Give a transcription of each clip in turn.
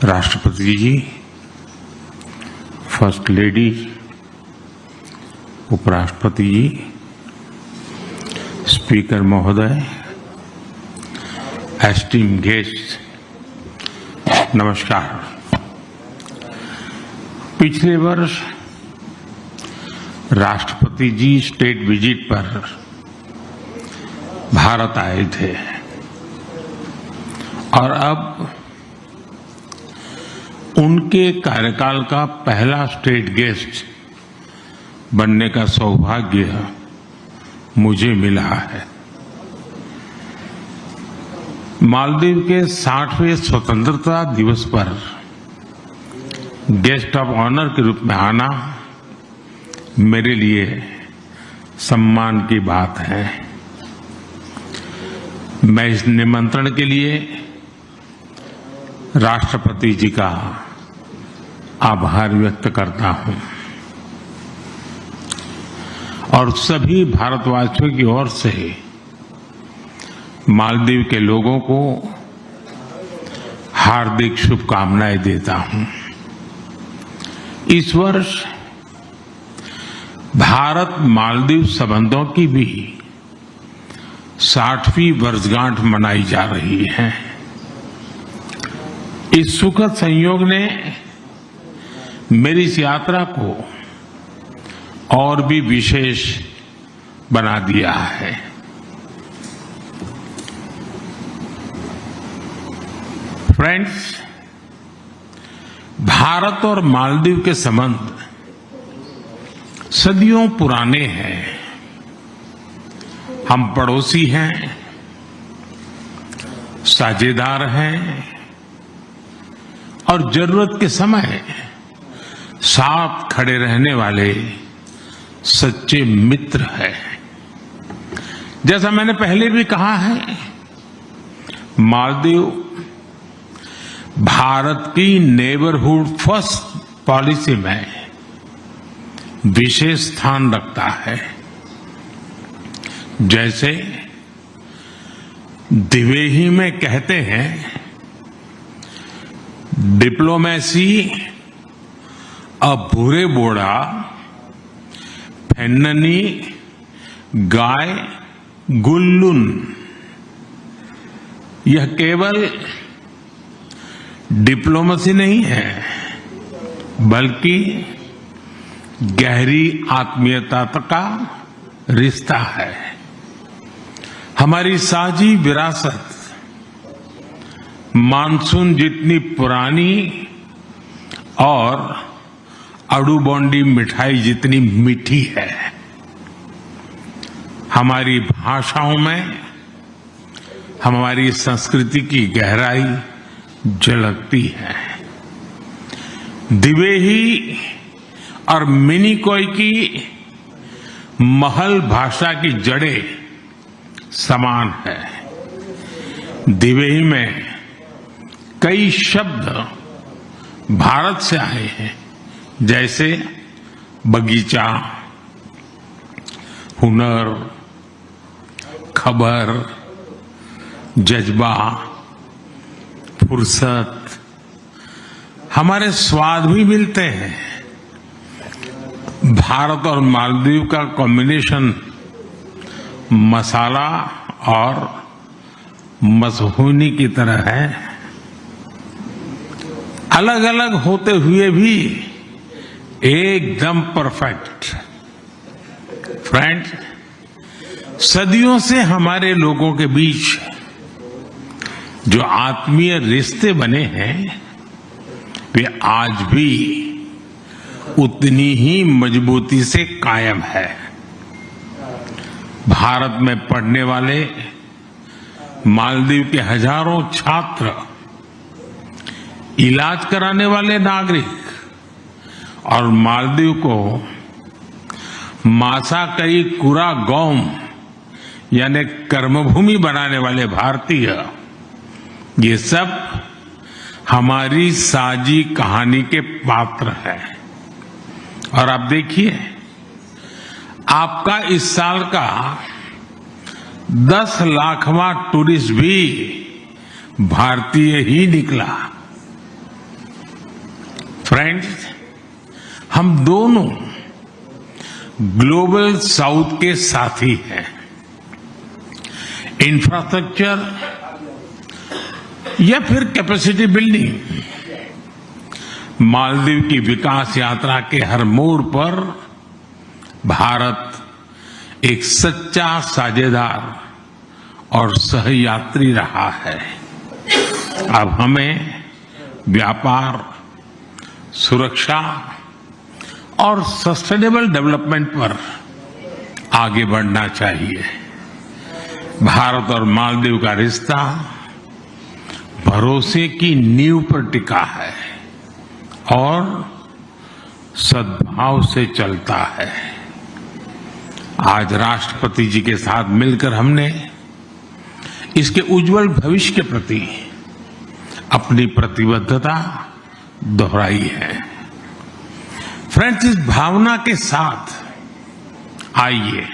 राष्ट्रपति जी, first lady, उपराष्ट्रपति जी, speaker महोदय, एस्टीम गेस्ट, नमस्कार। पिछले वर्ष राष्ट्रपति जी स्टेट विजिट पर भारत आए थे और अब उनके कार्यकाल का पहला स्टेट गेस्ट बनने का सौभाग्य मुझे मिला है। मालदीव के 60वें स्वतंत्रता दिवस पर गेस्ट ऑफ ऑनर के रूप में आना मेरे लिए सम्मान की बात है। मैं इस निमंत्रण के लिए राष्ट्रपति जी का आभार व्यक्त करता हूं और सभी भारतवासियों की ओर से मालदीव के लोगों को हार्दिक शुभकामनाएं देता हूं। इस वर्ष भारत मालदीव संबंधों की भी 60वीं वर्षगांठ मनाई जा रही है। इस सुखद संयोग ने मेरी इस यात्रा को और भी विशेष बना दिया है। फ्रेंड्स, भारत और मालदीव के संबंध सदियों पुराने हैं। हम पड़ोसी हैं, साझेदार हैं और जरूरत के समय साथ खड़े रहने वाले सच्चे मित्र हैं। जैसा मैंने पहले भी कहा है, मालदीव भारत की नेबरहुड फर्स्ट पॉलिसी में विशेष स्थान रखता है। जैसे दिवेही में कहते हैं, डिप्लोमेसी अ भूरे बोड़ा फेन्ननी गाय गुल्लुन। यह केवल डिप्लोमेसी नहीं है, बल्कि गहरी आत्मीयता का रिश्ता है। हमारी साझी विरासत मानसून जितनी पुरानी और अड़ूबोंडी मिठाई जितनी मीठी है। हमारी भाषाओं में हमारी संस्कृति की गहराई झलकती है। दिवेही और मिनिकोय की महल भाषा की जड़ें समान है। दिवेही में कई शब्द भारत से आए हैं, जैसे बगीचा, हुनर, खबर, जज्बा, फुर्सत। हमारे स्वाद भी मिलते हैं। भारत और मालदीव का कॉम्बिनेशन मसाला और मसहूनी की तरह है। अलग अलग होते हुए भी एकदम परफेक्ट। फ्रेंड्स, सदियों से हमारे लोगों के बीच जो आत्मीय रिश्ते बने हैं, वे आज भी उतनी ही मजबूती से कायम है। भारत में पढ़ने वाले मालदीव के हजारों छात्र, इलाज कराने वाले नागरिक और मालदीव को मासाकई कुरागोम यानी कर्मभूमि बनाने वाले भारतीय, ये सब हमारी साझी कहानी के पात्र हैं। और आप देखिए, आपका इस साल का 10 लाखवां टूरिस्ट भी भारतीय ही निकला। फ्रेंड्स, हम दोनों ग्लोबल साउथ के साथी हैं। इंफ्रास्ट्रक्चर या फिर कैपेसिटी बिल्डिंग, मालदीव की विकास यात्रा के हर मोड़ पर भारत एक सच्चा साझेदार और सहयात्री रहा है। अब हमें व्यापार, सुरक्षा और सस्टेनेबल डेवलपमेंट पर आगे बढ़ना चाहिए। भारत और मालदीव का रिश्ता भरोसे की नींव पर टिका है और सद्भाव से चलता है। आज राष्ट्रपति जी के साथ मिलकर हमने इसके उज्जवल भविष्य के प्रति अपनी प्रतिबद्धता दोहराई है। फ्रेंड्स, इस भावना के साथ आइए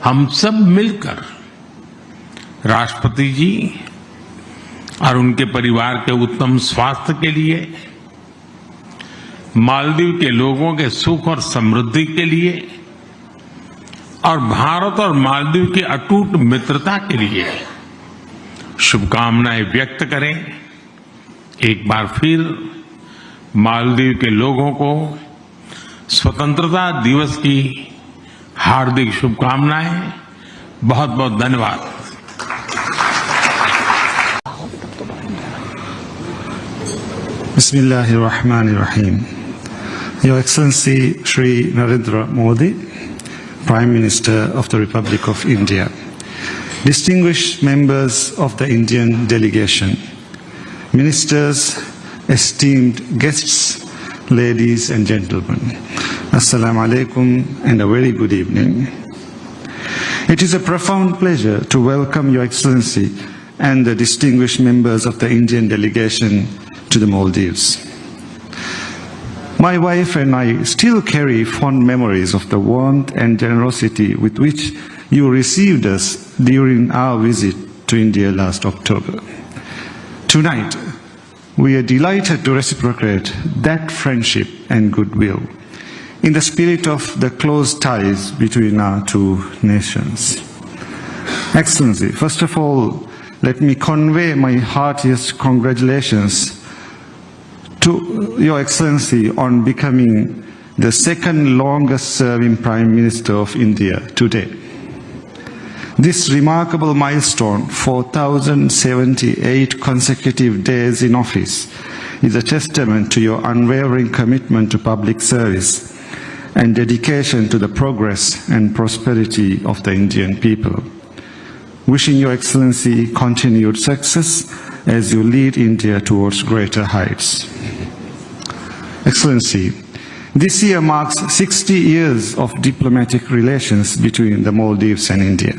हम सब मिलकर राष्ट्रपति जी और उनके परिवार के उत्तम स्वास्थ्य के लिए, मालदीव के लोगों के सुख और समृद्धि के लिए और भारत और मालदीव की अटूट मित्रता के लिए शुभकामनाएं व्यक्त करें। एक बार फिर मालदीव के लोगों को स्वतंत्रता दिवस की हार्दिक शुभकामनाएं। बहुत बहुत धन्यवाद। Bismillahirrahmanirrahim. Your Excellency Shri Narendra Modi, Prime Minister of the Republic of India, distinguished members of the Indian delegation, ministers, esteemed guests, ladies and gentlemen, Assalamu alaikum and a very good evening. It is a profound pleasure to welcome Your Excellency and the distinguished members of the Indian delegation to the Maldives. My wife and I still carry fond memories of the warmth and generosity with which you received us during our visit to India last October. Tonight, we are delighted to reciprocate that friendship and goodwill in the spirit of the close ties between our two nations. Excellency, first of all, let me convey my heartiest congratulations to Your Excellency on becoming the second longest serving Prime Minister of India today. This remarkable milestone, 4,078 consecutive days in office, is a testament to your unwavering commitment to public service and dedication to the progress and prosperity of the Indian people. Wishing Your Excellency continued success as you lead India towards greater heights. Excellency, this year marks 60 years of diplomatic relations between the Maldives and India,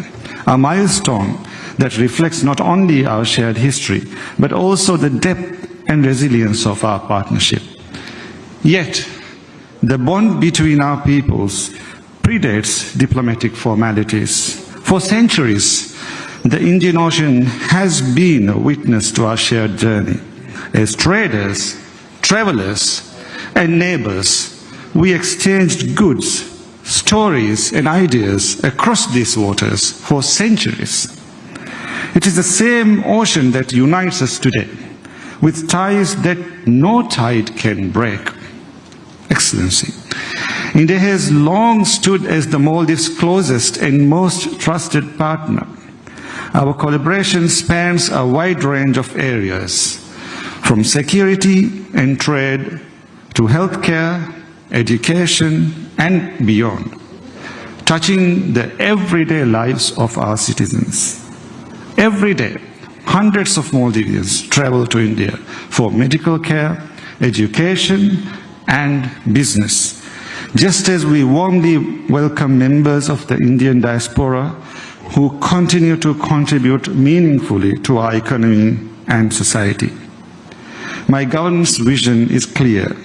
a milestone that reflects not only our shared history, but also the depth and resilience of our partnership. Yet, the bond between our peoples predates diplomatic formalities. For centuries, the Indian Ocean has been a witness to our shared journey. As traders, travelers, and neighbors, we exchanged goods, stories, and ideas across these waters for centuries. It is the same ocean that unites us today, with ties that no tide can break. Excellency, India has long stood as the Maldives' closest and most trusted partner. Our collaboration spans a wide range of areas, from security and trade to healthcare, education, and beyond, touching the everyday lives of our citizens. Every day, hundreds of Maldivians travel to India for medical care, education, and business, just as we warmly welcome members of the Indian diaspora who continue to contribute meaningfully to our economy and society. My government's vision is clear: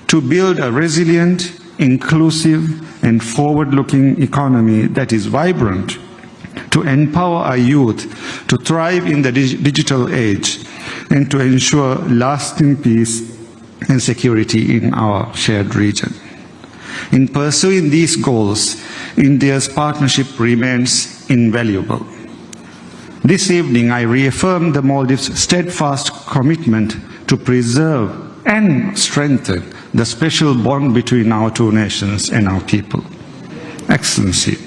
to build a resilient, inclusive, and forward-looking economy that is vibrant, to empower our youth to thrive in the digital age, and to ensure lasting peace and security in our shared region. In pursuing these goals, India's partnership remains invaluable. This evening, I reaffirm the Maldives' steadfast commitment to preserve and strengthen the special bond between our two nations and our people. Excellency,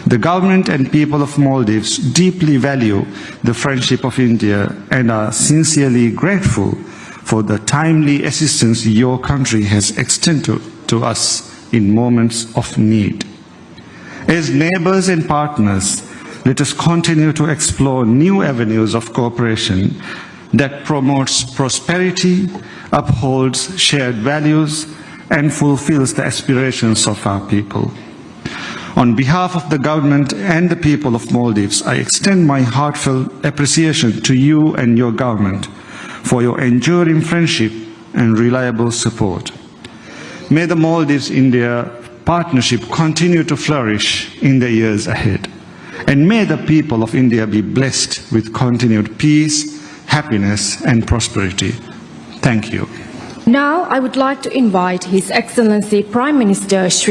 the government and people of Maldives deeply value the friendship of India and are sincerely grateful for the timely assistance your country has extended to us in moments of need. As neighbors and partners, let us continue to explore new avenues of cooperation that promotes prosperity, upholds shared values, and fulfills the aspirations of our people. On behalf of the government and the people of Maldives, I extend my heartfelt appreciation to you and your government for your enduring friendship and reliable support. May the Maldives-India partnership continue to flourish in the years ahead. And may the people of India be blessed with continued peace, happiness, and prosperity. Thank you. Now I would like to invite His Excellency Prime Minister Shri